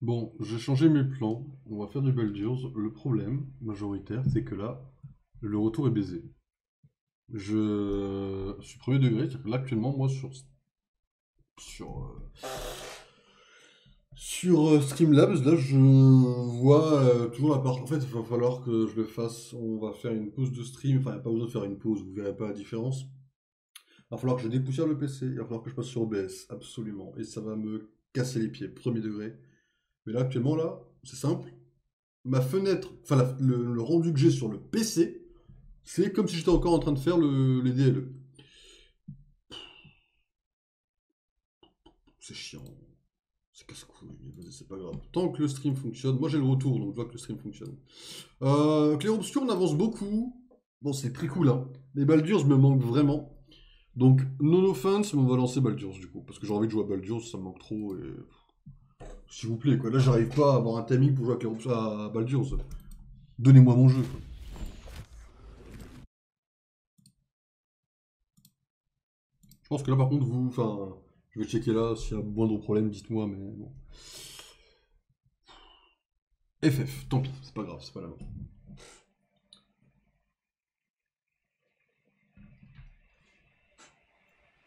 Bon, j'ai changé mes plans. On va faire du Baldur's. Le problème majoritaire, c'est que là, le retour est baisé. Je suis premier degré, c'est-à-dire que là, actuellement, moi, sur, euh, sur Streamlabs, là, je vois toujours la part. En fait, il va falloir que je le fasse. On va faire une pause de stream. Enfin, il n'y a pas besoin de faire une pause, vous verrez pas la différence. Il va falloir que je dépoussière le PC. Il va falloir que je passe sur OBS, absolument. Et ça va me casser les pieds, premier degré. Mais là, actuellement, là, c'est simple. Ma fenêtre, enfin le rendu que j'ai sur le PC, c'est comme si j'étais encore en train de faire les DLE. C'est chiant, c'est casse-couille, mais vas-y, c'est pas grave. Tant que le stream fonctionne, moi j'ai le retour, donc je vois que le stream fonctionne. Clair Obscur, on avance beaucoup. Bon, c'est très cool, hein. Les Baldur's me manquent vraiment. Donc, non offense, mais on va lancer Baldur's du coup. Parce que j'ai envie de jouer à Baldur's, ça me manque trop. Et... S'il vous plaît, quoi. Là, j'arrive pas à avoir un timing pour jouer à, à Baldur's. Donnez-moi mon jeu, quoi. Je pense que là, par contre, vous. Enfin, je vais checker là. S'il y a moindre problème, dites-moi, mais bon. FF, tant pis, c'est pas grave, c'est pas la mort.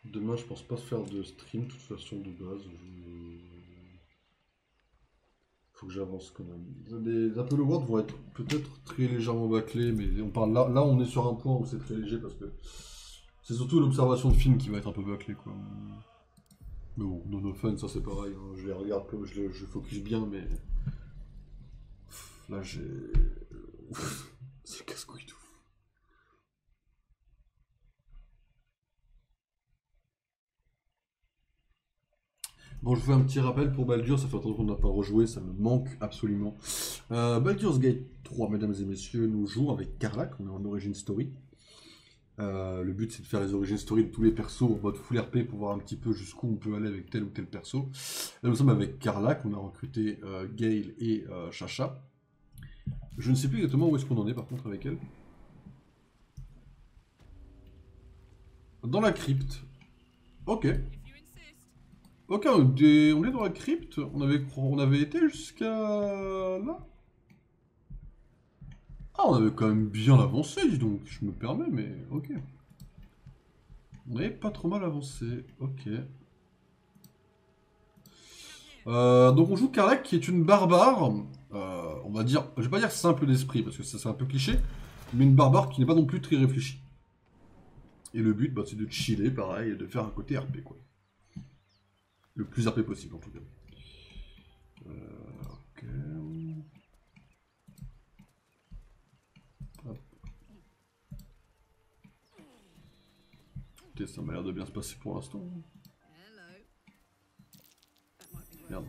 Demain, je pense pas faire de stream, de toute façon, de base. Faut que j'avance quand même. Les Apple Awards vont être peut-être très légèrement bâclés, mais on parle là, on est sur un point où c'est très léger parce que c'est surtout l'observation de film qui va être un peu bâclée, quoi. Mais bon, No Fun, ça c'est pareil, hein. Je les regarde comme je focus bien, mais là j'ai. C'est casse-couille tout. Bon, je vous fais un petit rappel pour Baldur, ça fait longtemps qu'on n'a pas rejoué, ça me manque absolument. Baldur's Gate 3, mesdames et messieurs, nous jouons avec Karlach, on est en Origin Story. Le but c'est de faire les origin story de tous les persos en mode full RP pour voir un petit peu jusqu'où on peut aller avec tel ou tel perso. Là nous sommes avec Karlach, on a recruté Gale et Chacha. Je ne sais plus exactement où est-ce qu'on en est par contre avec elle. Dans la crypte. Ok. Ok, on est dans la crypte. On avait été jusqu'à là. Ah, on avait quand même bien avancé, dis donc. Je me permets, mais ok. On avait pas trop mal avancé. Ok. Donc on joue Karlach qui est une barbare, on va dire, je vais pas dire simple d'esprit parce que ça c'est un peu cliché, mais une barbare qui n'est pas non plus très réfléchie. Et le but, bah, c'est de chiller, pareil, et de faire un côté RP, quoi. Le plus RP possible, en tout cas. Ok. Hop. Écoutez, ça m'a l'air de bien se passer pour l'instant. Merde.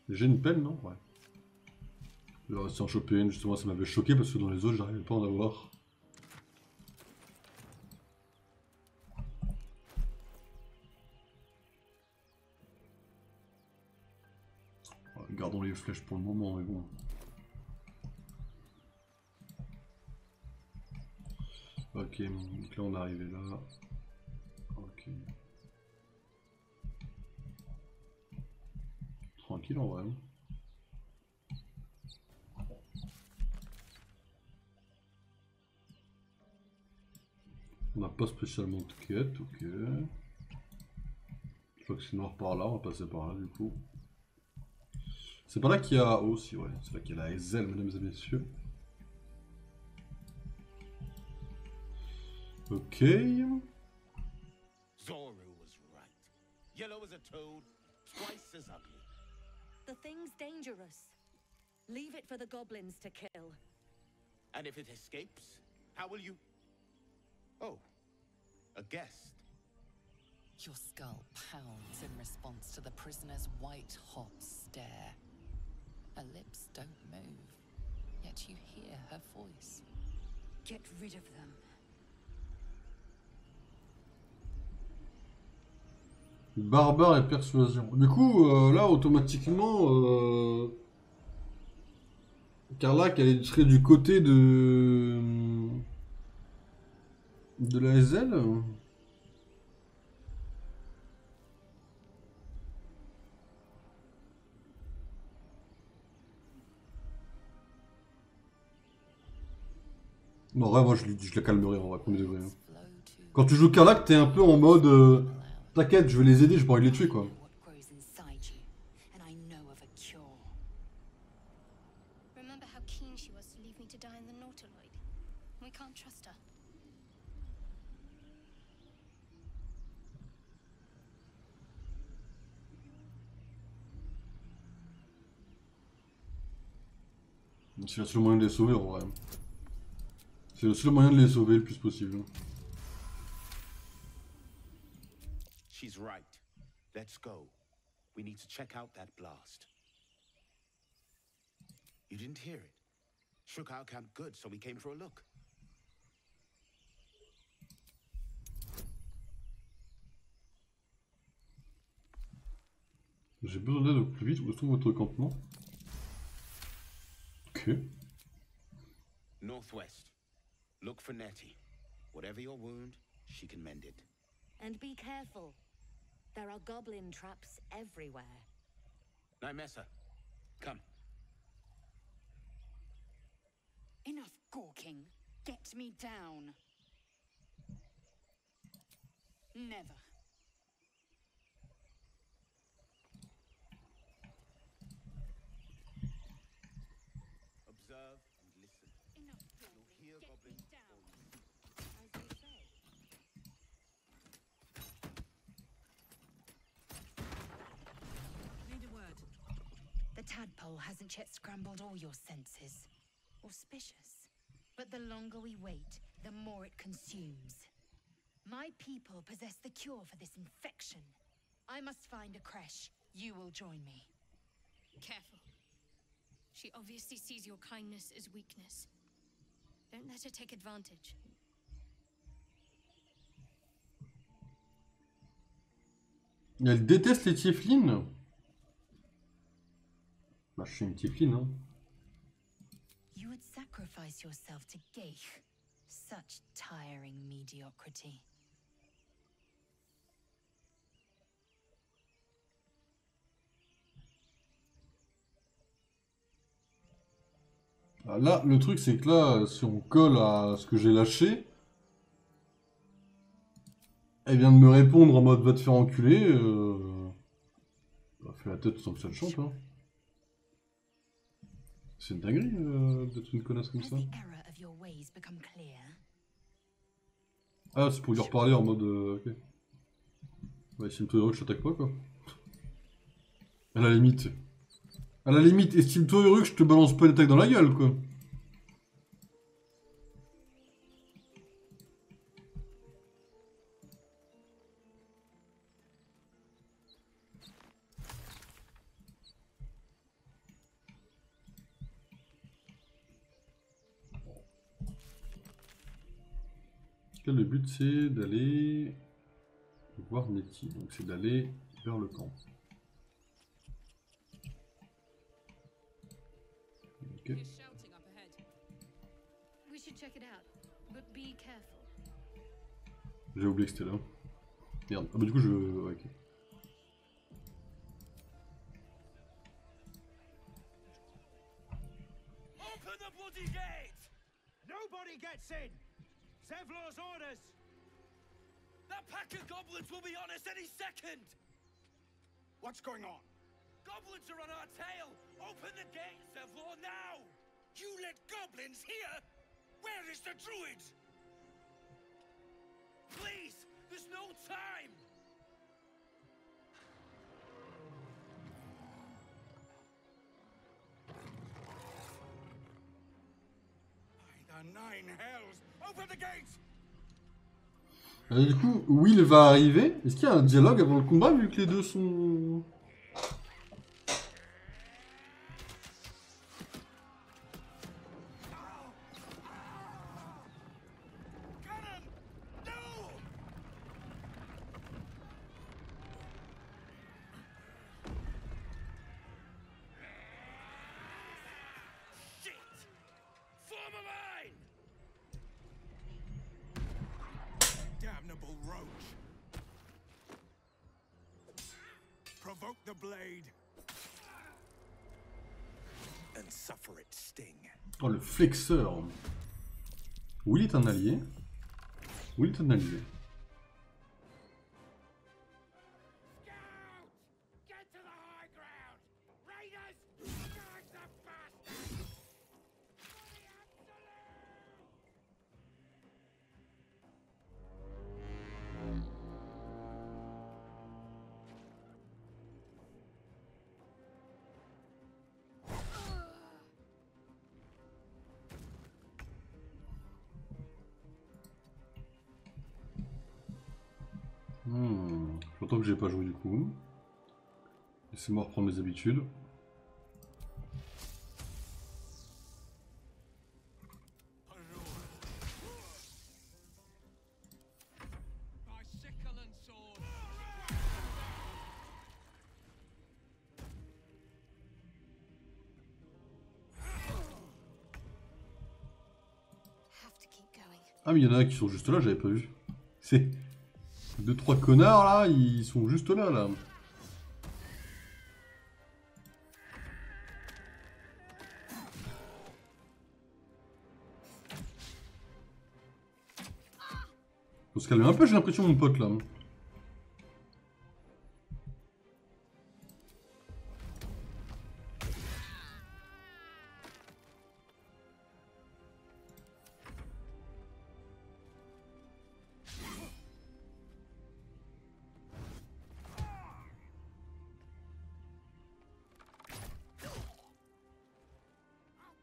J'ai une pelle, non? Ouais. Je vais rester en choper une, justement, ça m'avait choqué parce que dans les autres, j'arrivais pas à en avoir. Ouais, gardons les flèches pour le moment, mais bon. Ok, donc là on est arrivé là. Ok. Tranquille en vrai. On n'a pas spécialement de quête, ok. Je crois que c'est noir par là, on va passer par là du coup. C'est par là qu'il y a... Oh si, ouais, c'est là qu'il y a la SL, mesdames et messieurs. Ok. Zoru was right. Yellow as a toad, twice as ugly. The thing's dangerous. Leave it for the goblins to kill. And if it escapes, how will you... Oh, a guest. Your skull pounds in response to the prisoner's white-hot stare. Her lips don't move, yet you hear her voice. Get rid of them. Barbare et persuasion. Du coup, là, automatiquement, Karlach, elle serait du côté de la SL. Non, en vrai, moi je la calmerai en vrai, premier degré. Hein. flow too Quand tu joues Karlach, t'es un peu en mode t'inquiète, je vais les aider, j'ai pas envie de les tuer quoi. What grows inside you, and I know of a cure. Remember how keen she was to leave me to die in the Nautiloid? We can't trust her. C'est le seul moyen de les sauver en vrai. C'est le seul moyen de les sauver le plus possible. She's right. Let's go. We need to check out that blast. You didn't hear it? Shook our camp good, so we came for a look. J'ai besoin d'aide au plus vite, où se trouve votre campement? Ok. Northwest. Look for Nettie. Whatever your wound, she can mend it. And be careful. There are goblin traps everywhere. Nymessa, come. Enough gawking. Get me down. Never. Observe and listen. Enough You'll gawking. hear Get me goblins down. As you say. Need a word. The tadpole hasn't yet scrambled all your senses. Auspicious. But the longer we wait, the more it consumes. My people possess the cure for this infection. I must find a creche. You will join me. Careful. She obviously sees your kindness as weakness. Don't let her take advantage. Elle déteste les tieflines. Bah je suis une tiefline hein. You would sacrifice yourself to Geich. Such tiring mediocrity. Ah, là, le truc c'est que là, si on colle à ce que j'ai lâché, elle vient de me répondre en mode va te faire enculer. Elle fait la tête sans que ça le chante hein. C'est une dinguerie d'être une connasse comme Has ça. the error of your ways become clear? Ah, c'est pour lui reparler en mode ok. Ouais, estime-toi heureux que je t'attaque pas quoi. À la limite. À la limite, estime-toi heureux que je te balance pas une attaque dans la gueule quoi. Là, le but c'est d'aller voir Nettie, donc c'est d'aller vers le camp. Ok. We should check it out, but be careful. J'ai oublié que c'était là. Merde. Ah bah du coup je... Ouais, ok. Open the bloody gate! Nobody gets in! Zevlor's orders! That pack of goblins will be on us any second! What's going on? Goblins are on our tail! Open the gate, Zevlor, now! You let goblins here? Where is the druid? Please! There's no time! By the nine hells! Open the gate! Du coup, Will va arriver. Est-ce qu'il y a un dialogue avant le combat vu que les deux sont... Cannon! No! Shit! Form a line! Damnable roach! Provoke the blade! And suffer its sting. Oh, le flexeur. Will est un allié. Will est un allié. Get to the high ground! Raiders! Charge the bastards! For the absolute! J'entends que j'ai pas joué du coup. Laissez-moi reprendre mes habitudes. By sickle and sword! Have to keep going. Ah mais il y en a qui sont juste là, j'avais pas vu. C'est... 2-3 connards là, ils sont juste là là. Faut se calmer un peu, j'ai l'impression, mon pote là. I'll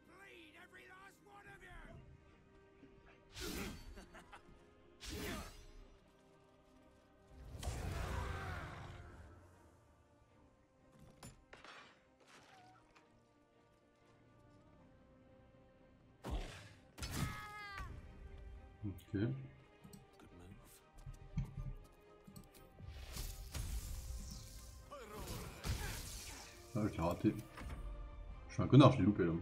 bleed every last one of you! Ok. Ah, je l'ai raté. Je suis un connard, je l'ai loupé là.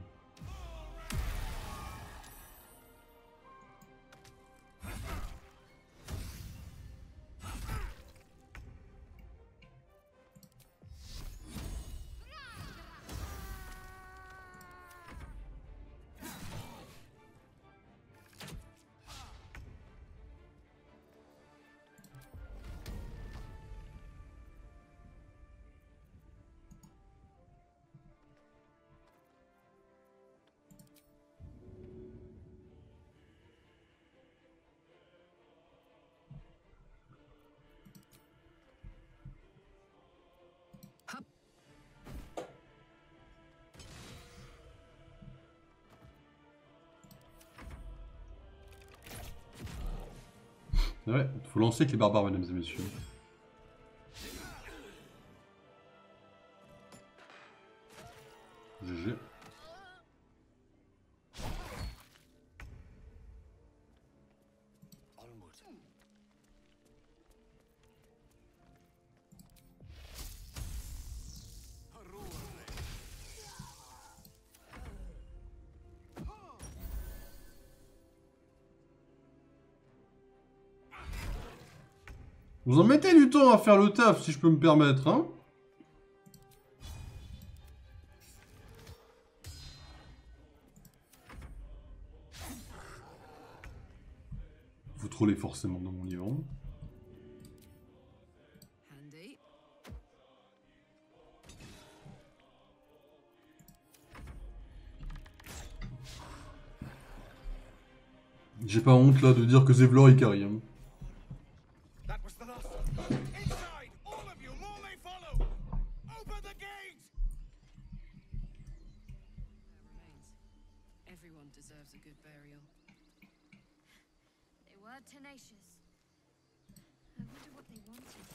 Ouais, faut lancer avec les barbares, mesdames et messieurs. GG. Vous en mettez du temps à faire le taf, si je peux me permettre, hein. Vous trollez forcément dans mon livre. Handy. J'ai pas honte là de dire que Zevlor est carry. Hein. That was the last. Inside! All of you! More may follow! Open the gate! Everyone deserves a good burial. They were tenacious. I wonder what they wanted,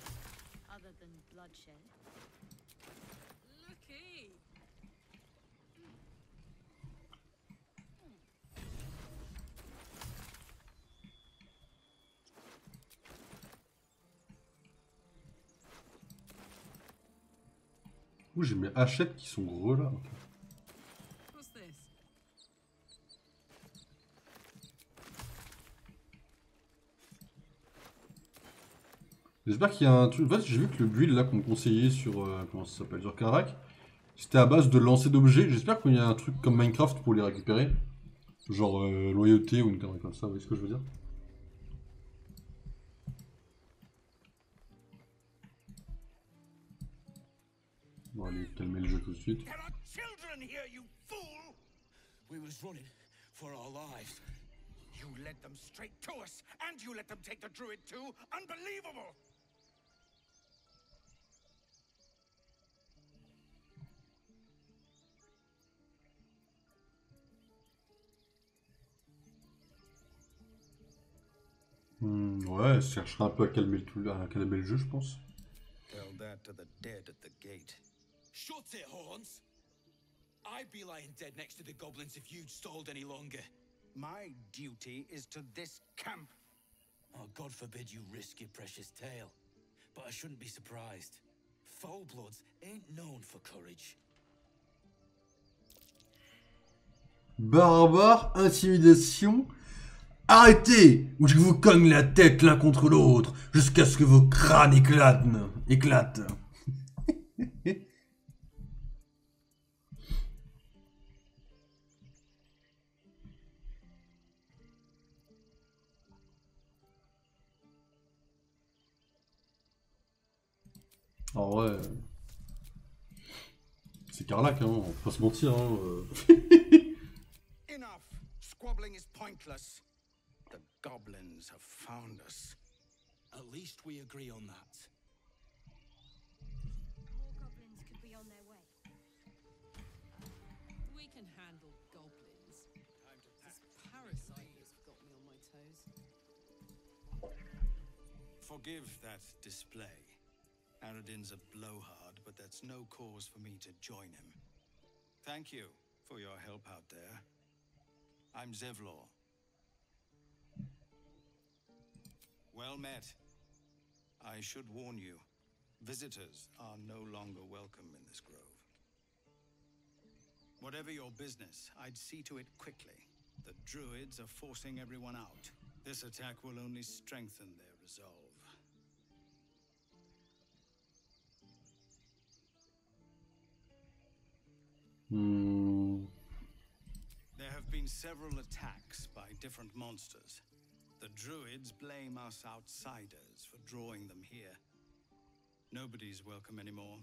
other than bloodshed. Lucky. Ouh, j'ai mes hachettes qui sont gros là. What's this? J'espère qu'il y a un truc. En fait, j'ai vu que le build là qu'on me conseillait sur. Comment ça s'appelle? Sur Karak. C'était à base de lancer d'objets. J'espère qu'il y a un truc comme Minecraft pour les récupérer. Genre loyauté ou une connerie comme ça, vous voyez ce que je veux dire? Bon, allez, calmer le jeu tout de suite. There are children here, you fool! We was running for our lives. You led them straight to us, and you let them take the druid too? Unbelievable! Ouais, elle cherchera un peu à calmer à calmer le jeu, je pense. Tell that to the dead at the gate. Shut it, Horns! I'd be lying dead next to the goblins if you'd stalled any longer. My duty is to this camp. Oh, God forbid you risk your precious tail. But I shouldn't be surprised. Foulbloods ain't known for courage. Barbare, intimidation. Arrêtez, ou je vous cogne la tête l'un contre l'autre, jusqu'à ce que vos crânes éclatent. Ah ouais. C'est Carlac, hein, on va pas se mentir, hein. Enough! Squabbling is pointless. The goblins have found us. At least we agree on that. More goblins could be on their way. We can handle goblins. This parasite has got me on my toes. Forgive that display. Aradin's a blowhard, but that's no cause for me to join him. Thank you for your help out there. I'm Zevlor. Well met. I should warn you, visitors are no longer welcome in this grove. Whatever your business, I'd see to it quickly. The druids are forcing everyone out. This attack will only strengthen their resolve. There have been several attacks by different monsters. The druids blame us outsiders for drawing them here. Nobody's welcome anymore.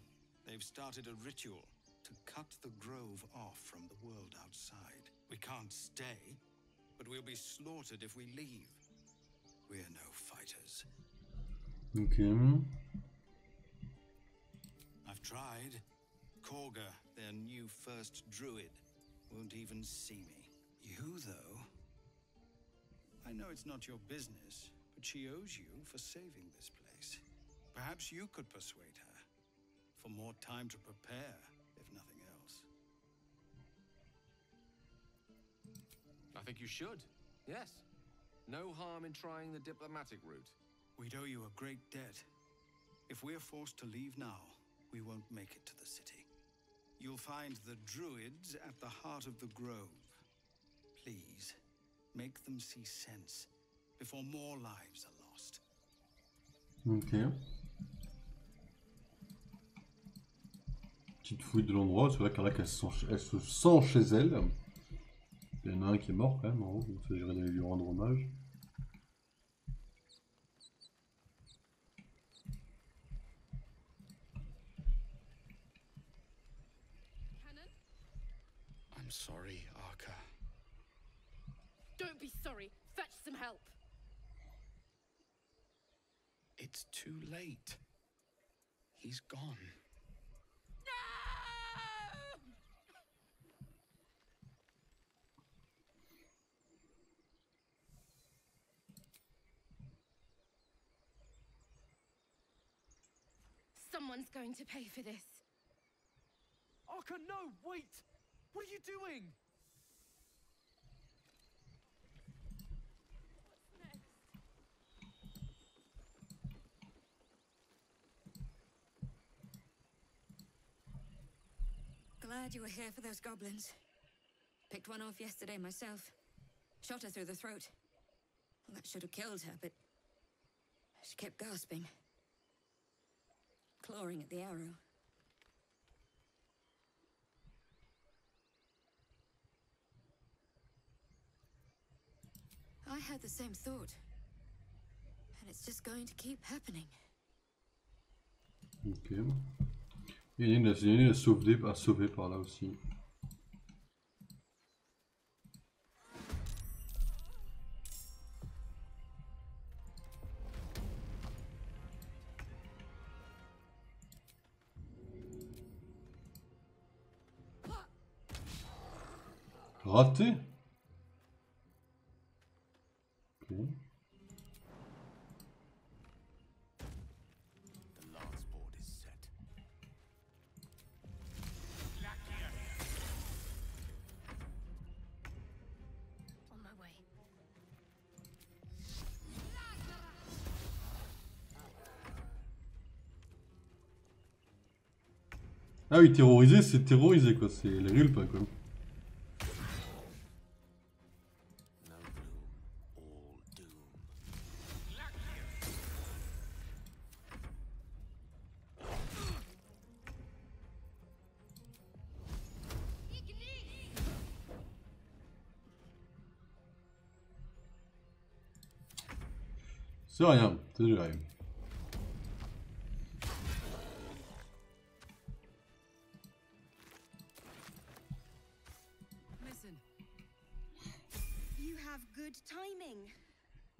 They've started a ritual to cut the grove off from the world outside. We can't stay, but we'll be slaughtered if we leave. We're no fighters. Ok. I've tried. Korga, their new first druid, won't even see me. You, though? I know it's not your business, but she owes you for saving this place. Perhaps you could persuade her. For more time to prepare, if nothing else. I think you should. Yes. No harm in trying the diplomatic route. We'd owe you a great debt. If we're forced to leave now, we won't make it to the city. You'll find the druids at the heart of the grove. Please, make them see sense before more lives are lost. Ok. Petite fouille de l'endroit, c'est vrai qu'Arlac elle se sent chez elle. Il y en a un qui est mort quand même en haut, donc il s'agirait d'aller lui rendre hommage. I'm sorry, Arka. Don't be sorry. Fetch some help. It's too late. He's gone. Someone's going to pay for this. Arka, no, wait! What are you doing? Glad you were here for those goblins. Picked one off yesterday myself. Shot her through the throat. Well, that should have killed her, but she kept gasping. Clawing at the arrow. I had the same thought. And it's just going to keep happening. Ok. Il y a une à sauver par là aussi. Raté? Ok. The last board is set. On my way. Ah oui, terroriser, c'est terroriser quoi, c'est la gulpe quoi. No gloom, all doom. C'est rien, c'est du rien. Listen. You have good timing.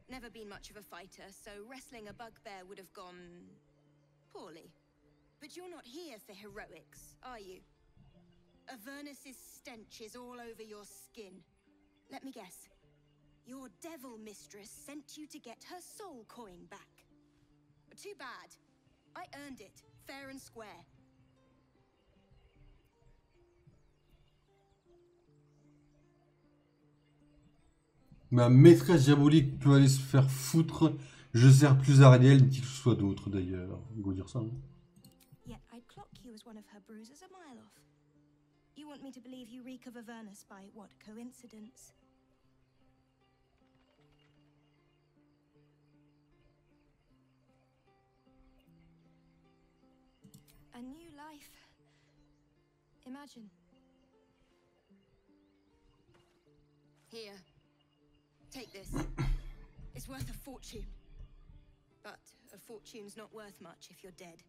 Never been much of a fighter, so wrestling a bugbear would have gone poorly. But you're not here for heroics, are you? Avernus's stench is all over your skin. Let me guess. Your devil mistress sent you to get her soul coin back. Too bad. I earned it, fair and square. Ma maîtresse diabolique peut aller se faire foutre. Je sers plus Ariel ni qui que ce soit d'autre d'ailleurs. On va dire ça. Hein. Yet I'd clock you as one of her bruisers a mile off. You want me to believe you reek of Avernus by what coincidence? A new life. Imagine. Here. Take this. It's worth a fortune. But a fortune's not worth much if you're dead.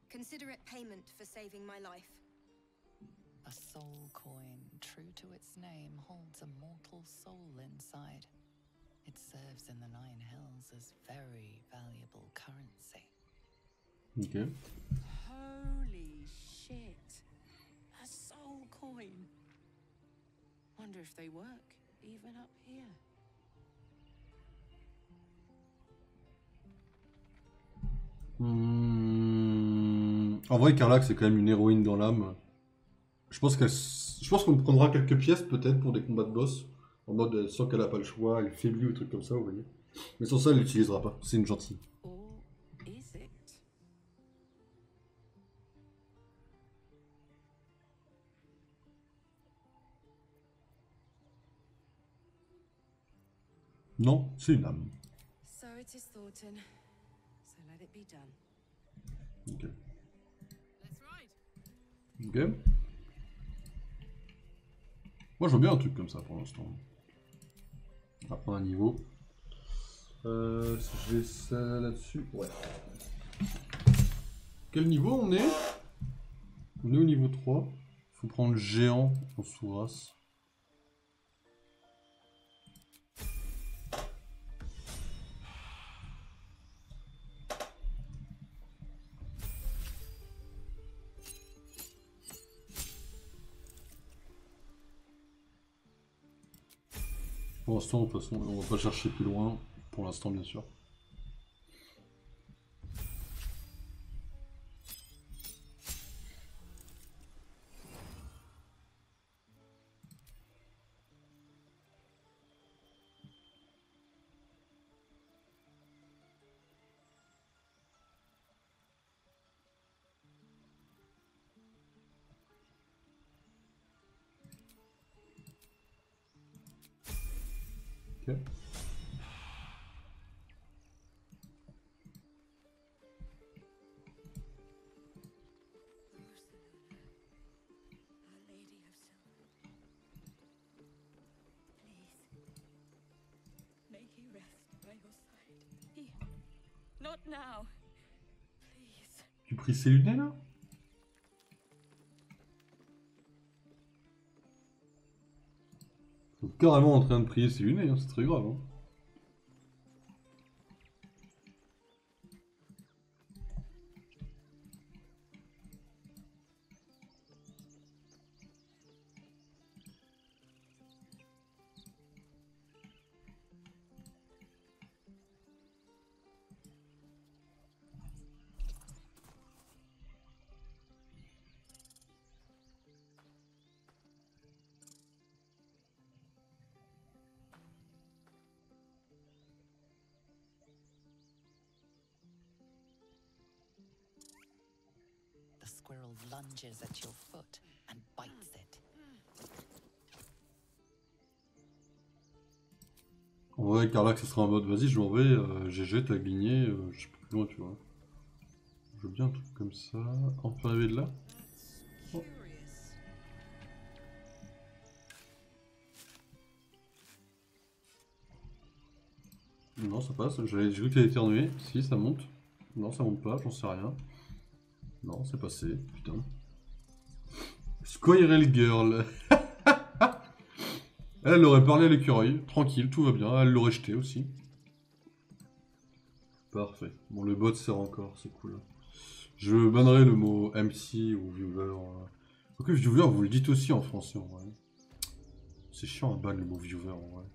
Consider it payment for saving my life. A soul coin, true to its name, holds a mortal soul inside. It serves in the Nine Hells as very valuable currency. Ok. Holy shit. A soul coin. Wonder if they work, even up here. En vrai, Karlach, c'est quand même une héroïne dans l'âme. Je pense qu'on prendra quelques pièces peut-être pour des combats de boss. En mode, elle sent qu'elle a pas le choix, elle faiblit ou truc comme ça, vous voyez. Mais sans ça, elle l'utilisera pas. C'est une gentille. Or is it? Non, c'est une âme. So it is Thornton. So let it be done. Ok. Let's ride. Ok. Moi, je vois bien un truc comme ça pour l'instant. On va prendre un niveau. Si je vais ça là-dessus. Ouais. Quel niveau on est? On est au niveau 3. Faut prendre géant en sous-race. Pour l'instant, de toute façon, on va pas chercher plus loin. Pour l'instant, bien sûr. Ok. Our Lady of Silver. Please. Not now. Please. Tu pries ses lunettes là? Ils sont carrément en train de prier ses lunettes, hein. C'est très grave. Hein. The squirrel lunges at your foot and bites it. En vrai, Carla, ce sera en mode vas-y, je m'en vais, GG, t'as gagné, je sais pas plus loin, tu vois. Je veux bien un truc comme ça. On peut arriver de là? Oh. Non, ça passe. J'ai cru que t'allais éternuer. Si, ça monte. Non, ça monte pas, j'en sais rien. Non, c'est passé, putain. Squirrel Girl. Elle aurait parlé à l'écureuil, tranquille, tout va bien. Elle l'aurait jeté aussi. Parfait. Bon, le bot sert encore, c'est cool. Je bannerai le mot MC ou viewer. Ok, viewer, vous le dites aussi en français en vrai. C'est chiant à ban le mot viewer en vrai.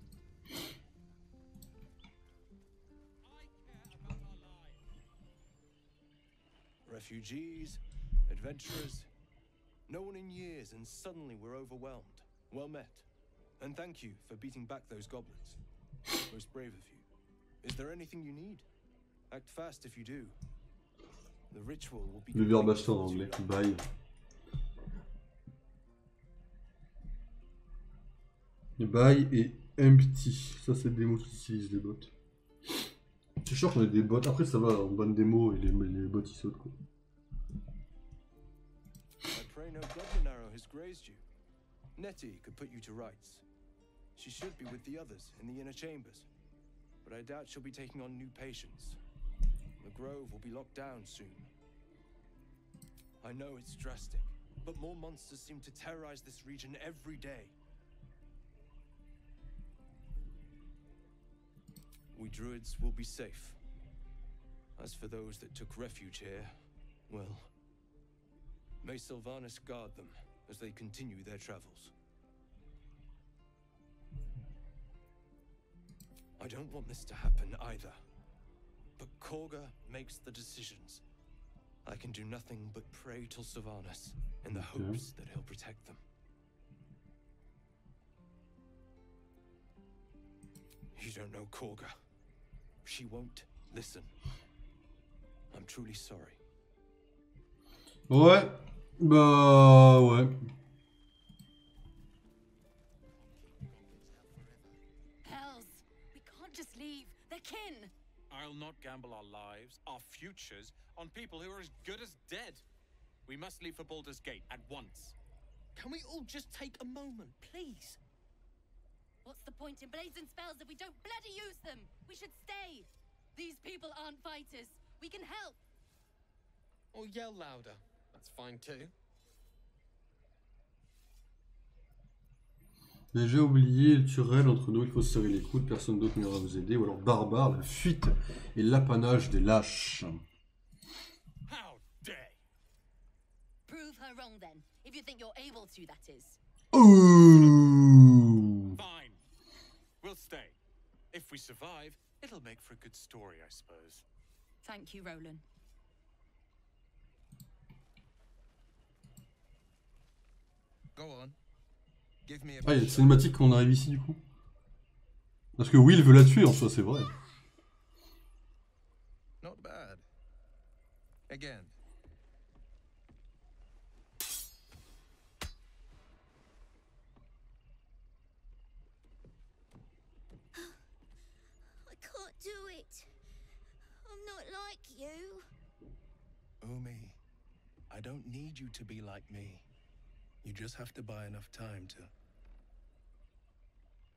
Refugees, adventurers, no one in years, and suddenly we're overwhelmed. Well met. And thank you for beating back those goblins. Most brave of you. Is there anything you need? Act fast if you do. The ritual will be... Le verbe acheter en anglais, bye. Bye et empty. Ça, c'est des mots qu'ils utilisent, les bots. C'est sûr qu'on a des bots. Après, ça va, on banne des mots et les bots ils sautent quoi. I pray no goblin arrow has grazed you. Nettie could put you to rights. She should be with the others in the inner chambers, but I doubt she'll be taking on new patients. The grove will be locked down soon. I know it's drastic, but more monsters seem to terrorize this region every day. We druids will be safe. As for those that took refuge here, well, may Sylvanas guard them as they continue their travels. I don't want this to happen either, but Korga makes the decisions. I can do nothing but pray to Sylvanas in the hopes that he'll protect them. You don't know Korga. She won't listen. I'm truly sorry. Ouais, bah ouais. Hells, we can't just leave. They're kin. I'll not gamble our lives, our futures, on people who are as good as dead. We must leave for Baldur's Gate at once. Can we all just take a moment, please? What's the point in blazing spells if we don't bloody use them? We should stay. These people aren't fighters. We can help. Or yell louder. That's fine too. J'ai oublié le turel entre nous, il faut se serrer les coudes, personne d'autre n'ira vous aider, ou alors barbare, la fuite et l'apanage des lâches. How dare! Prove her wrong then. If you think you're able to, that is. Ouh. Fine. We'll stay. If we survive, it'll make for a good story, I suppose. Thank you, Roland. Go on. Give me a... Ah, il y a une cinématique quand on arrive ici du coup. Parce que Will veut la tuer en soi, c'est vrai. Not bad. Again. I can't do it. I'm not like you. Umi, I don't need you to be like me. You just have to buy enough time to...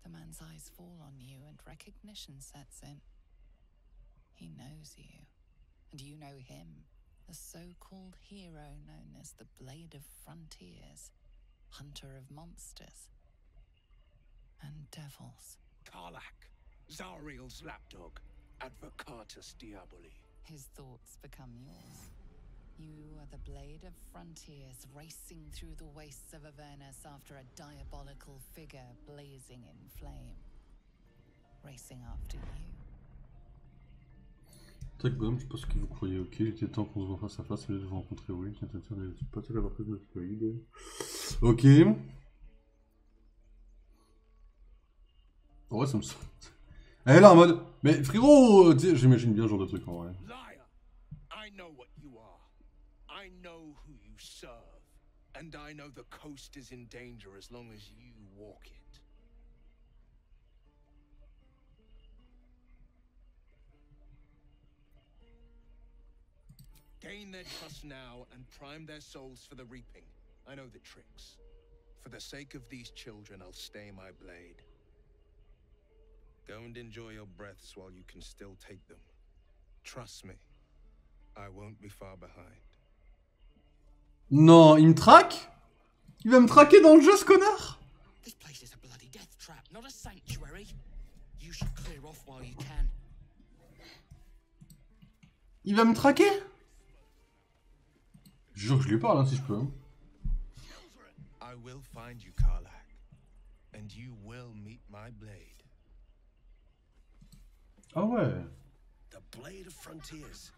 The man's eyes fall on you and recognition sets in. He knows you. And you know him, the so-called hero known as the Blade of Frontiers, hunter of monsters and devils. Karlach, Zariel's lapdog, Advocatus Diaboli. His thoughts become yours. You are the Blade of Frontiers racing through the wastes of Avernus after a diabolical figure blazing in flame. Racing after you. Tac Bom, je pense que vous croyez ok, il était temps qu'on se voit face à face au lieu de vous rencontrer, oui, qui est pas tout l'avoir fait de fluide. Ok. Ouais, ça me semble. Elle est là en mode. Mais frérot, j'imagine bien ce genre de truc en vrai. Liar! I know what you are. I know who you serve. And I know the coast is in danger as long as you walk it. Gain their trust now and prime their souls for the reaping. I know the tricks. For the sake of these children, I'll stay my blade. Go and enjoy your breaths while you can still take them. Trust me, I won't be far behind. Non, il me traque? Il va me traquer dans le jeu, ce connard? This place is a bloody death trap, not a sanctuary. You should clear off while you can. Il va me traquer? Je jure que je lui parle, hein, si je peux. Hein. I will find you, Karlach, and you will meet my blade. Ah ouais. The Blade of Frontiers.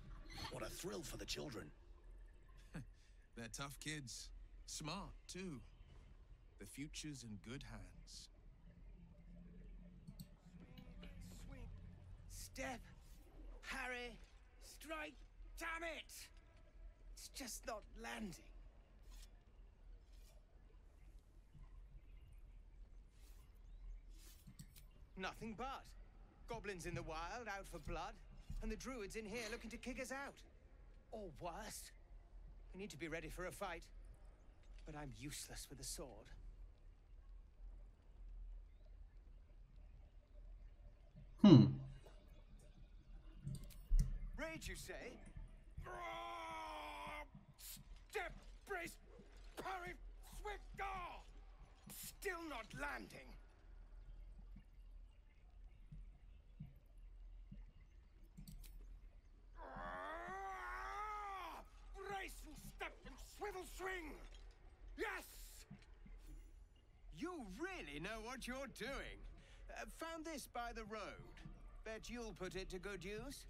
What a thrill for the children. They're tough kids. Smart, too. The future's in good hands. Swing. Step. Harry. Strike. Damn it! It's just not landing. Nothing but. Goblins in the wild, out for blood, and the druids in here looking to kick us out. Or worse. We need to be ready for a fight. But I'm useless with a sword. Rage, you say? Step, brace, parry, swift guard! Still not landing. Brace and step and swivel swing! Yes! You really know what you're doing. Found this by the road. Bet you'll put it to good use.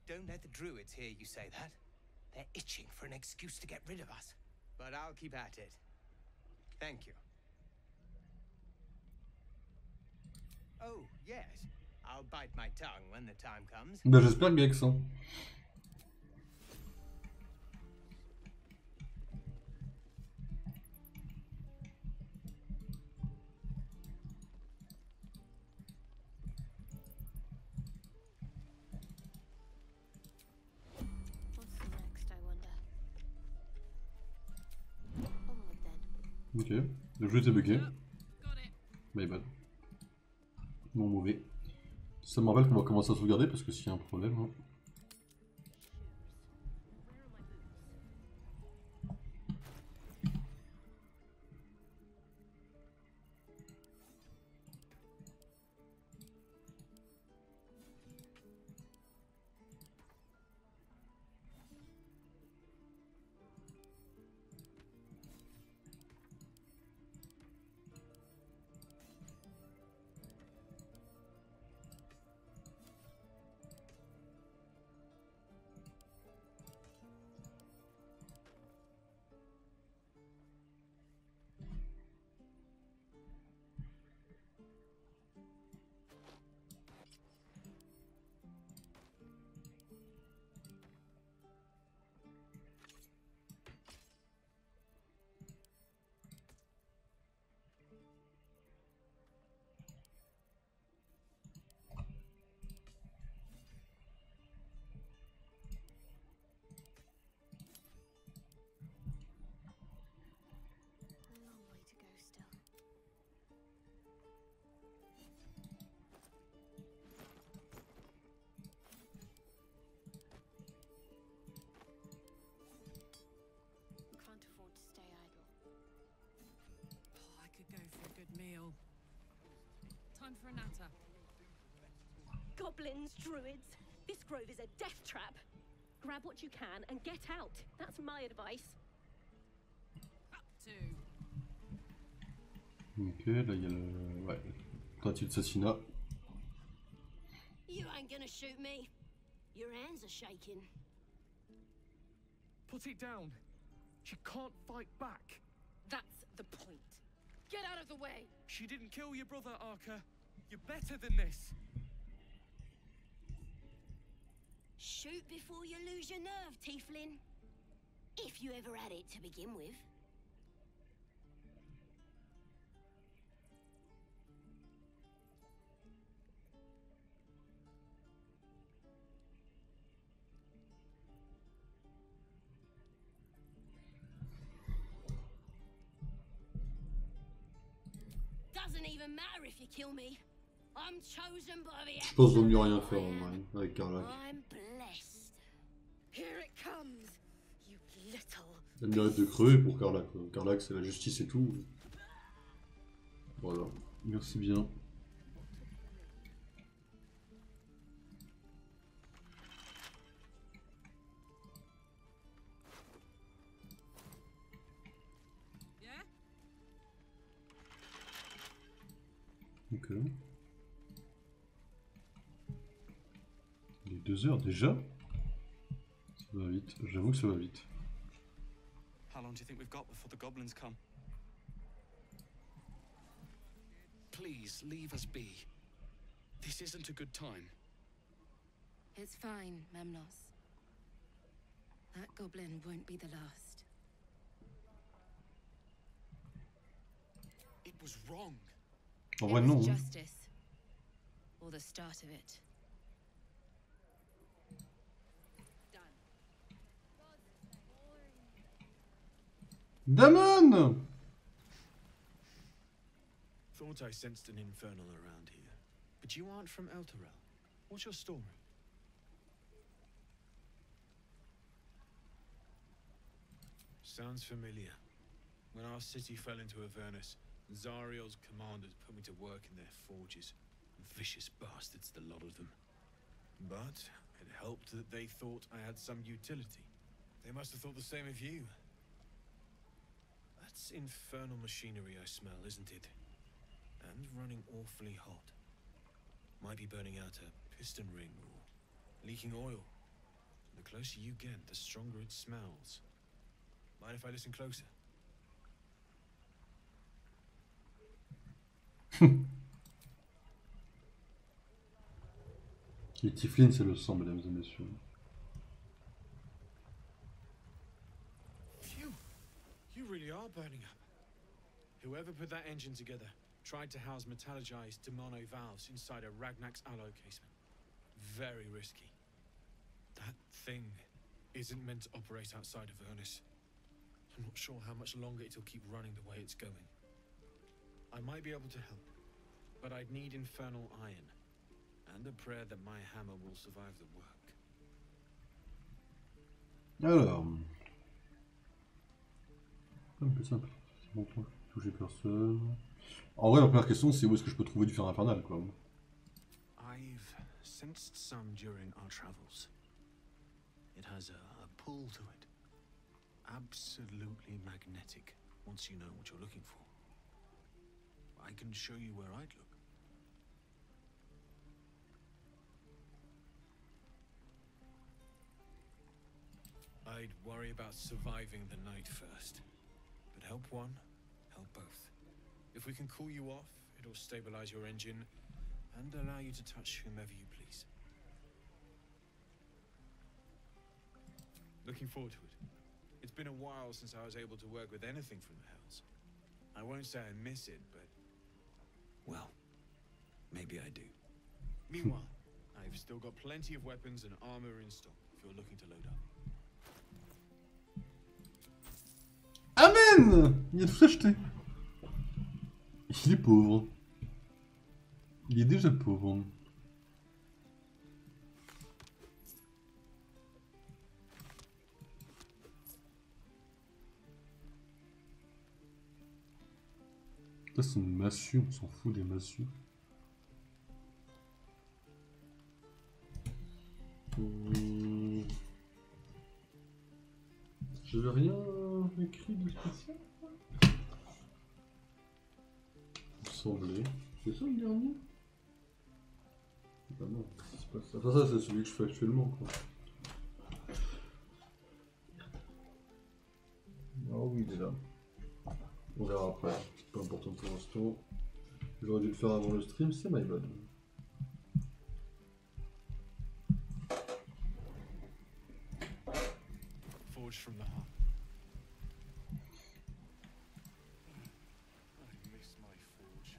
Don't let the druids hear you say that. They're itching for an excuse to get rid of us. But I'll keep at it. Thank you. Oh, yes. I'll bite my tongue when the time comes. Bah j'espère bien que ça. Ok, le jeu était bugué. My bad. Non mauvais. Ça me rappelle qu'on va commencer à sauvegarder parce que s'il y a un problème. Hein. time for a natter. Goblins, druids. This grove is a death trap. Grab what you can and get out. That's my advice. Up to. Ok, là il y a le... Ouais, tentative d'assassinat. You ain't gonna shoot me. Your hands are shaking. Put it down. She can't fight back. That's the point. Get out of the way. She didn't kill your brother, Arca. You're better than this. Shoot before you lose your nerve, Tiefling. If you ever had it to begin with. Doesn't even matter if you kill me. I'm chosen by the Je pense qu'il vaut mieux rien faire en vrai, avec Karlach. I'm blessed. Here it comes, you little. Elle mérite de crever pour Karlach. Karlach c'est la justice et tout. Voilà, merci bien. Yeah? Ok. Il est 2 heures déjà? Ça va vite, j'avoue que ça va vite. How long do you think we've got before the goblins come? Please, leave us be. This isn't a good time. It's fine, Memnos. That goblin won't be the last. It was wrong. En vrai, It was non. Hein. justice. Or the start of it. Damon! Thought I sensed an infernal around here. But you aren't from Elturel. What's your story? Sounds familiar. When our city fell into Avernus, Zariel's commanders put me to work in their forges. Vicious bastards, the lot of them. But it helped that they thought I had some utility. They must have thought the same of you. That's infernal machinery I smell, isn't it? And running awfully hot. Might be burning out a piston ring or leaking oil. The closer you get, the stronger it smells. Mind if I listen closer? Les Tieflings, c'est le sang, mesdames et messieurs. Phew! You really are burning up. Whoever put that engine together tried to house metallurgized Demono valves inside a Ragnak's alloy casement. Very risky. That thing isn't meant to operate outside of Avernus. I'm not sure how much longer it'll keep running the way it's going. I might be able to help, but I'd need infernal iron, and a prayer that my hammer will survive the work. Alors... Un peu simple. C'est bon, toucher personne. En vrai, la première question, c'est où est-ce que je peux trouver du fer infernal, quoi. I've sensed some during our travels. It has a pull to it. Absolutely magnetic, once you know what you're looking for. I can show you where I'd look. I'd worry about surviving the night first. But help one, help both. If we can cool you off, it'll stabilize your engine and allow you to touch whomever you please. Looking forward to it. It's been a while since I was able to work with anything from the Hells. I won't say I miss it, but... well, maybe I do. Meanwhile, I've still got plenty of weapons and armor in stock if you're looking to load up. Amen! Il a tout acheté. Il est pauvre. Il est déjà pauvre. Ça c'est une massue, on s'en fout des massues. J'avais rien écrit de spécial. Il me semblait. C'est ça le dernier? Ah non, c'est pas ça. Enfin, ça, c'est celui que je fais actuellement, quoi. Ah oui, il est là. On verra après. C'est pas important pour l'instant. J'aurais dû le faire avant le stream, c'est my bad. Forged from the heart. I miss my forge.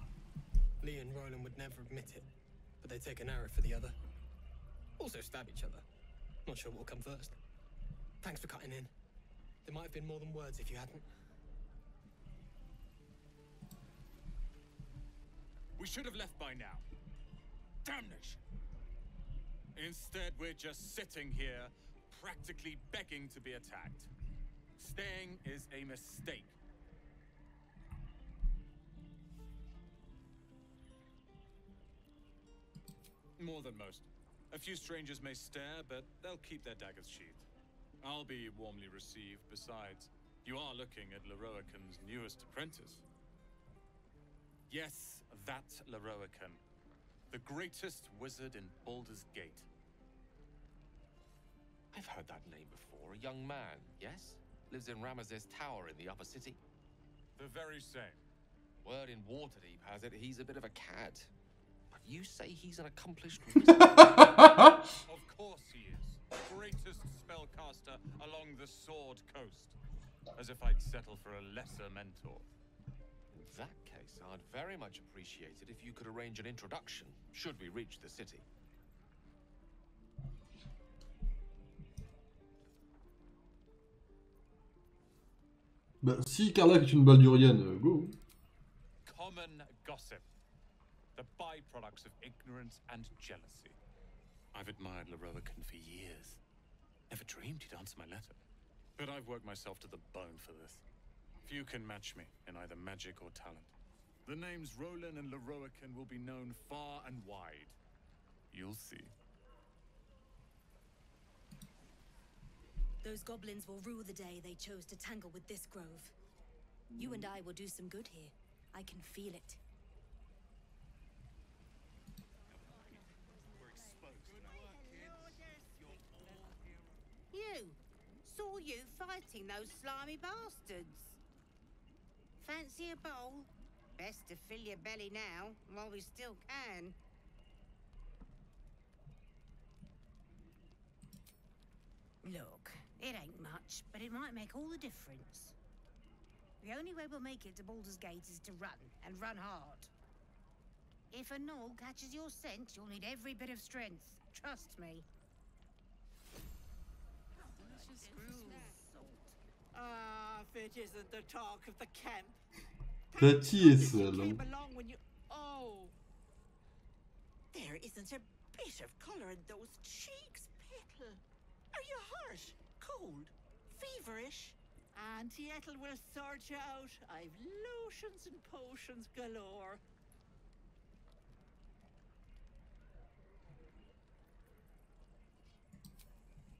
Lee and Roland would never admit it, but they take an arrow for the other. Also stab each other. Not sure what'll come first. Thanks for cutting in. There might have been more than words if you hadn't. We should have left by now. Damnation! Instead, we're just sitting here, practically begging to be attacked. Staying is a mistake. More than most. A few strangers may stare, but they'll keep their daggers sheathed. I'll be warmly received. Besides, you are looking at Leroican's newest apprentice. Yes, that Leroican. The greatest wizard in Baldur's Gate. I've heard that name before. A young man, yes? Lives in Ramazes Tower in the upper city. The very same. Word in Waterdeep has it he's a bit of a cad. But you say he's an accomplished wizard? Of course he is. Greatest spellcaster along the Sword Coast. As if I'd settle for a lesser mentor. In that case, I'd very much appreciate it if you could arrange an introduction, should we reach the city. Bah, si Karlach est une Baldurienne, go. Common gossip. The byproducts of ignorance and jealousy. I've admired Leroican for years. Never dreamed he'd answer my letter. But I've worked myself to the bone for this. Few can match me in either magic or talent. The names Roland and Leroican will be known far and wide. You'll see. Those goblins will rue the day they chose to tangle with this grove. You and I will do some good here. I can feel it. You! Saw you fighting those slimy bastards. Fancy a bowl? Best to fill your belly now, while we still can. Look, it ain't much, but it might make all the difference. The only way we'll make it to Baldur's Gate is to run, and run hard. If a gnoll catches your scent, you'll need every bit of strength. Trust me. Ah, if it isn't the talk of the camp. Petit est seul. Came along when you... Oh. There isn't a bit of colour in those cheeks, Petal. Are you hurt? Cold? Feverish? Auntie Ethel will sort you out. I've lotions and potions galore.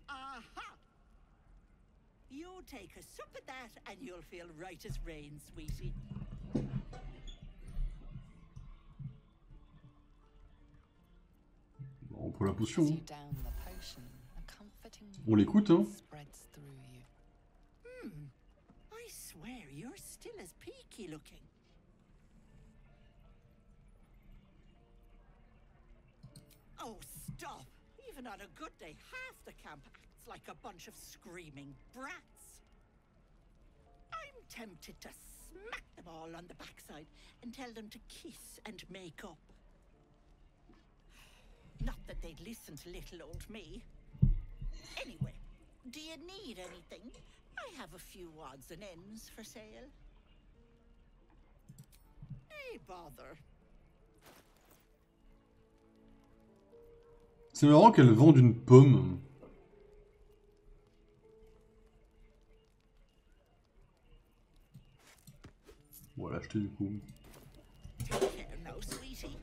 Aha! You take a sup of that and you'll feel right as rain, sweetie. On prend la potion. You down the potion, a comforting On l'écoute, hein. spreads through you. I swear you're still as peaky looking. Oh, stop! Even on a good day, half the camp acts like a bunch of screaming brats. I'm tempted to smack them all on the backside and tell them to kiss and make up. Not that they'd listen to little old me. Anyway, do you need anything? I have a few odds and ends for sale. Hey, bother. C'est marrant qu'elle vende une pomme. On va l'acheter du coup. Take care now, sweetie.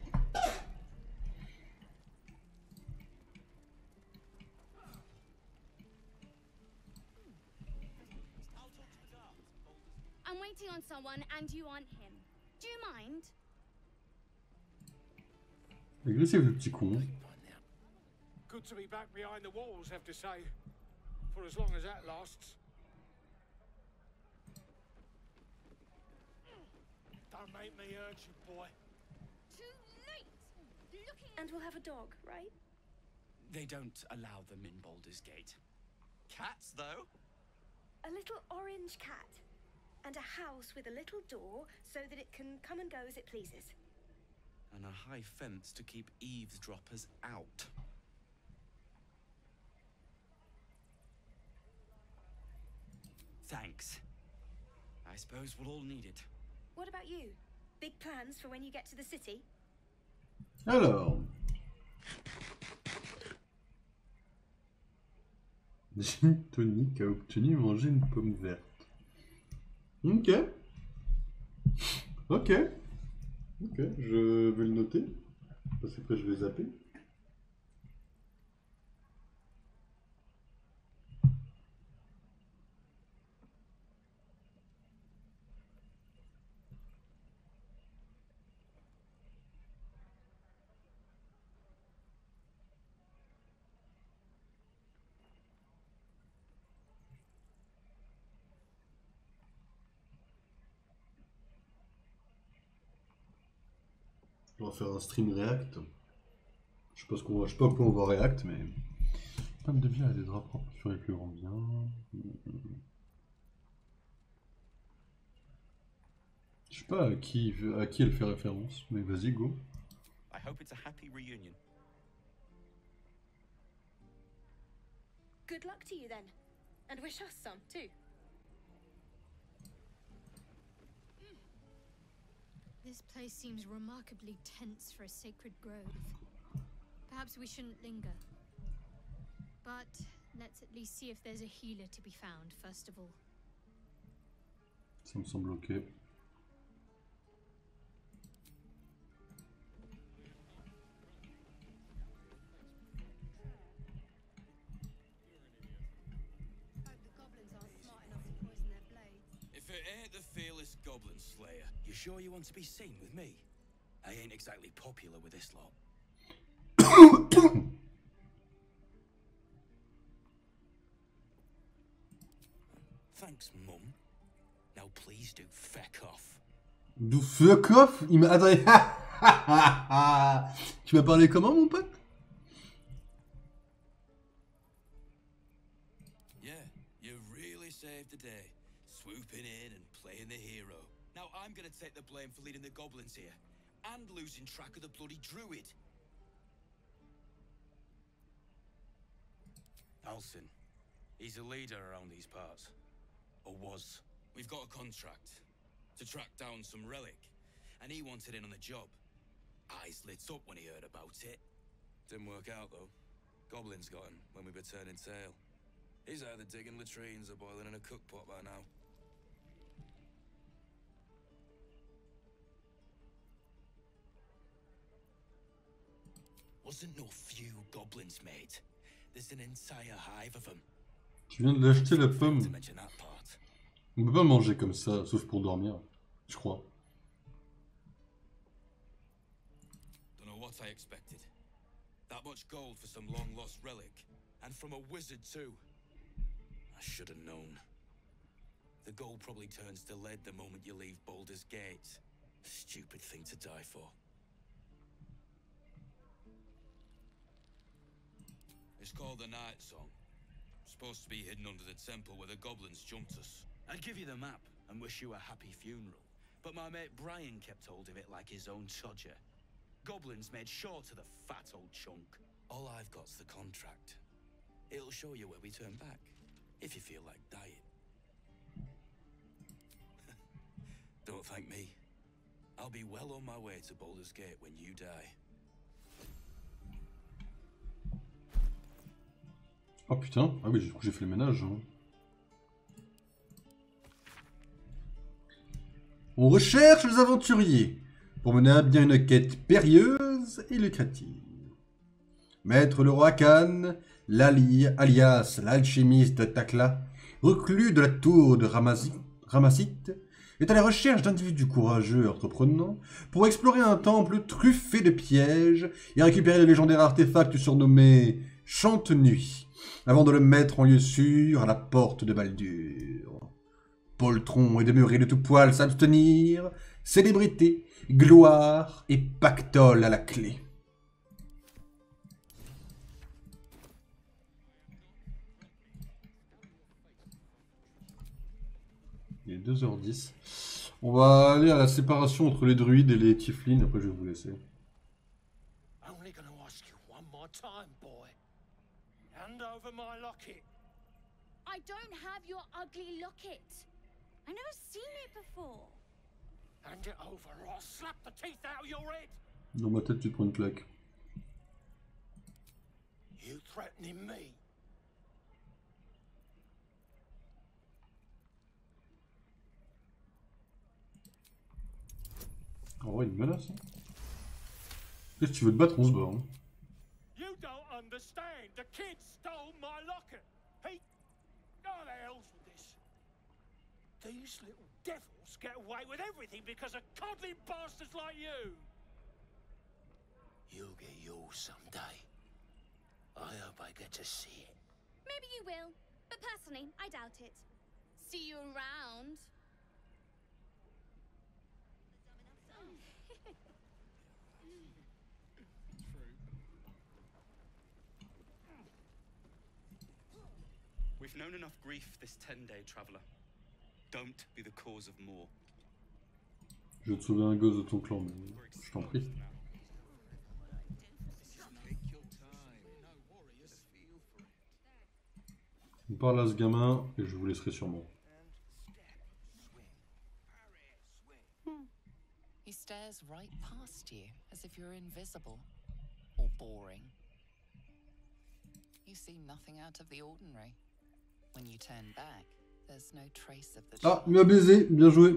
on someone and you on him. Do you mind? Agressif le petit con. Good to be back behind the walls, have to say. For as long as that lasts. Don't make me hurt you, boy. Too late! And we'll have a dog, right? They don't allow them in Baldur's Gate. Cats, though? A little orange cat. And a house with a little door so that it can come and go as it pleases. And a high fence to keep eavesdroppers out. Thanks. I suppose we'll all need it. What about you? Big plans for when you get to the city? Alors. Gin Tonic a obtenu manger une pomme verte. Ok. Ok. Ok, je vais le noter. Parce qu'après je vais zapper. On va faire un stream React. Je sais pas quoi on va React, mais. Pomme de bière et des draps propres sur les plus grands biens. Je sais pas à qui elle fait référence, mais vas-y, go. I hope it's a happy reunion. Good luck to you then. And wish us some too. This place seems remarkably tense for a sacred grove. Perhaps we shouldn't linger. But let's at least see if there's a healer to be found, first of all. Ça me semble ok. If it ain't the fearless Goblin Slayer, you sure you want to be seen with me? I ain't exactly popular with this lot. Thanks, Mum. Now please do feck off. Do fuck off? Il m'a... Attendez. Tu m'as parlé comment, mon pote? Yeah, you really saved the day. Swooping in and playing the hero. Now I'm gonna take the blame for leading the goblins here. And losing track of the bloody druid. Alcyn. He's a leader around these parts. Or was. We've got a contract to track down some relic, and he wanted in on the job. Eyes lit up when he heard about it. Didn't work out though. Goblins got him when we were turning tail. He's either digging latrines or boiling in a cookpot by now. Wasn't no few goblins, mate. There's an entire hive of them. Tu viens de l'acheter la pomme. On peut pas manger comme ça, sauf pour dormir, je crois. Don't know what I expected. That much gold for some long-lost relic, and from a wizard too. I should have known. The gold probably turns to lead the moment you leave Baldur's Gate. Stupid thing to die for. It's called the Night Song. Supposed to be hidden under the temple where the goblins jumped us. I'd give you the map and wish you a happy funeral, but my mate Brian kept hold of it like his own Todger. Goblins made sure to the fat old chunk. All I've got's the contract. It'll show you where we turn back, if you feel like dying. Don't thank me. I'll be well on my way to Baldur's Gate when you die. Oh putain, ah oui, j'ai fait le ménage. Hein. On recherche les aventuriers pour mener à bien une quête périlleuse et lucrative. Maître le roi Khan, alias l'alchimiste Takla, reclus de la tour de Ramazit, est à la recherche d'individus courageux et entreprenants pour explorer un temple truffé de pièges et récupérer le légendaire artefact surnommé Chante-Nuit, avant de le mettre en lieu sûr à la porte de Baldur. Poltron et demeuré de tout poil s'abstenir, célébrité, gloire et pactole à la clé. Il est 2h10. On va aller à la séparation entre les druides et les tieflings, après je vais vous laisser. Only gonna ask you one more time, boy. Hand over my locket. I don't have your ugly locket. I've never seen it before. Hand it over or I'll slap the teeth out of your head. Dans ma tête, tu te prends une claque. You threatening me? En vrai, une menace. Hein. Qu'est-ce que tu veux te battre, on se bat. Hein. You don't understand. The kid stole my locket. He... Oh, the hell's with this? These little devils get away with everything because of coddling bastards like you. You'll get yours someday. I hope I get to see it. Maybe you will, but personally, I doubt it. See you around. We've known enough grief this 10-day traveler. Don't be the cause of more. Je vais te sauver un gosse de ton clan, mais je t'en prie. On parle à ce gamin et je vous laisserai sûrement. He stares right past you as if you're invisible or boring. You see nothing out of the ordinary. When you turn back, there's no trace of the... Ah, il m'a baisé, bien joué.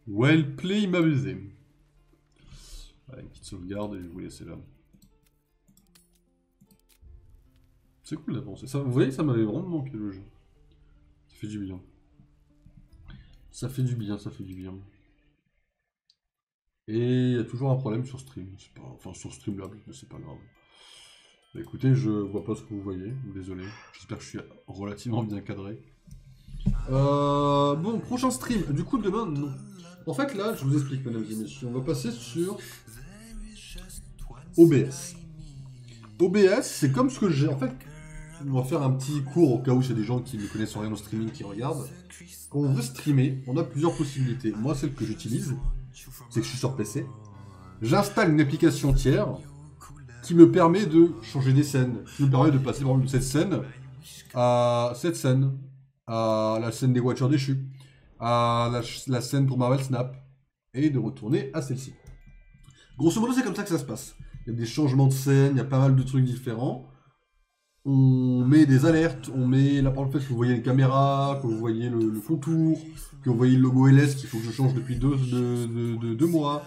Well play, il m'a baisé. Allez, une petite sauvegarde et je vais vous laisser là. C'est cool d'avancer. Vous voyez, ça m'avait vraiment manqué le jeu. Ça fait du bien. Ça fait du bien, ça fait du bien. Et il y a toujours un problème sur stream. Pas... Enfin, sur Streamlabs, mais c'est pas grave. Bah, écoutez, je vois pas ce que vous voyez. Désolé. J'espère que je suis relativement bien cadré. Bon, prochain stream. Du coup, demain, non. En fait, là, je vous explique, mesdames et messieurs. On va passer sur OBS. OBS, c'est comme ce que j'ai... En fait, on va faire un petit cours au cas où il y a des gens qui ne connaissent rien au streaming qui regardent. Quand on veut streamer, on a plusieurs possibilités. Moi, celle que j'utilise, c'est que je suis sur PC. J'installe une application tiers qui me permet de changer des scènes. Qui me permet de passer par exemple de cette scène à cette scène, à la scène des Watchers déchus, à la scène pour Marvel Snap, et de retourner à celle-ci. Grosso modo, c'est comme ça que ça se passe. Il y a des changements de scène, il y a pas mal de trucs différents. On met des alertes, on met là par le fait que vous voyez les caméras, que vous voyez le contour, que vous voyez le logo LS qu'il faut que je change depuis deux mois.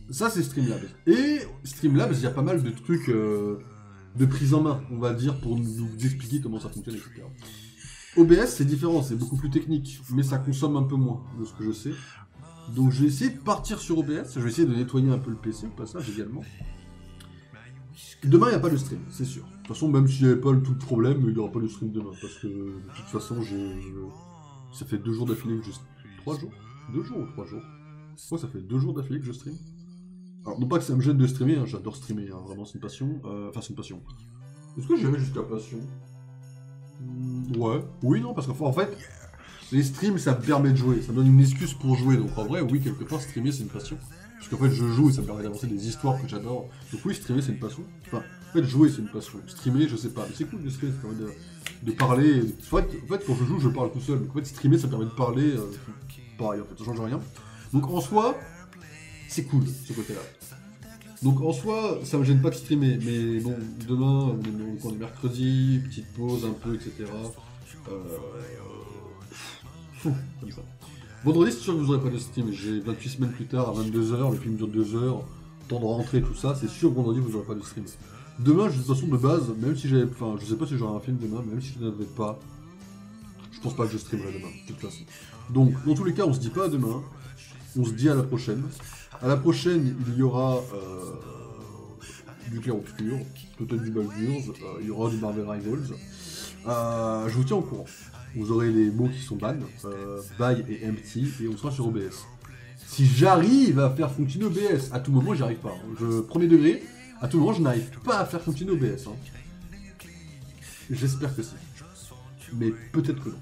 Ça c'est Streamlabs. Et Streamlabs, il y a pas mal de trucs de prise en main, on va dire, pour nous expliquer comment ça fonctionne, etc. OBS c'est différent, c'est beaucoup plus technique, mais ça consomme un peu moins de ce que je sais. Donc je vais essayer de partir sur OBS, je vais essayer de nettoyer un peu le PC au passage également. Demain, il n'y a pas de stream, c'est sûr. De toute façon, même s'il n'y avait pas tout le problème, il n'y aura pas de stream demain. Parce que, de toute façon, ça fait 2 jours d'affilée que je... 3 jours 2 jours ou 3 jours? Ouais, ça fait 2 jours d'affilée que je stream. Alors, non pas que ça me gêne de streamer, hein, j'adore streamer, hein, vraiment, c'est une passion. Enfin, c'est une passion. Est-ce que j'irais jusqu'à passion? Ouais. Oui, non, parce qu'en fait, les streams, ça me permet de jouer. Ça me donne une excuse pour jouer. Donc, en vrai, oui, quelque part, streamer, c'est une passion. Parce qu'en fait, je joue et ça me permet d'avancer des histoires que j'adore. Donc oui, streamer, c'est une passion. Enfin, en fait, jouer, c'est une passion. Streamer, je sais pas. Mais c'est cool de streamer, ça permet de parler. En fait, quand je joue, je parle tout seul. Donc en fait, streamer, ça permet de parler. Pareil, en fait, ça change rien. Donc en soi, c'est cool, ce côté-là. Donc en soi, ça me gêne pas de streamer. Mais bon, demain, on est mercredi, petite pause un peu, etc. Comme ça. Vendredi, c'est sûr que vous n'aurez pas de stream. J'ai 28 semaines plus tard, à 22h, le film dure 2 heures, temps de rentrer, tout ça. C'est sûr que vendredi, vous n'aurez pas de stream. Demain, de toute façon, de base, même si j'avais. Enfin, je sais pas si j'aurai un film demain, même si je n'avais pas. Je pense pas que je streamerai demain, de toute façon. Donc, dans tous les cas, on se dit pas à demain. On se dit à la prochaine. À la prochaine, il y aura du Clair-Obscur, peut-être du Baldur's, il y aura du Marvel Rivals. Je vous tiens au courant. Vous aurez les mots qui sont ban, buy et empty, et on sera sur OBS. Si j'arrive à faire fonctionner OBS, à tout moment j'y arrive pas. Premier degré, à tout moment je n'arrive pas à faire fonctionner OBS. Hein. J'espère que si. Mais peut-être que non.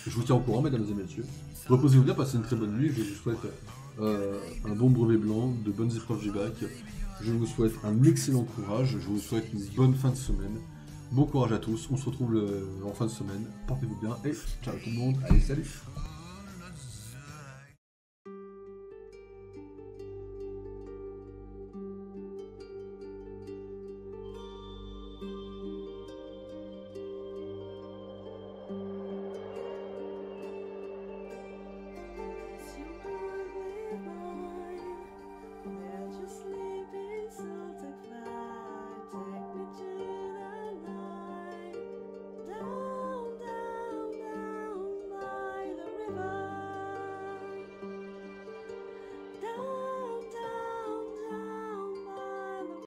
Je vous tiens au courant, mesdames et messieurs. Reposez-vous bien, passez une très bonne nuit. Je vous souhaite un bon brevet blanc, de bonnes épreuves du bac. Je vous souhaite un excellent courage. Je vous souhaite une bonne fin de semaine. Bon courage à tous. On se retrouve en fin de semaine. Portez-vous bien et ciao tout le monde. Allez, salut!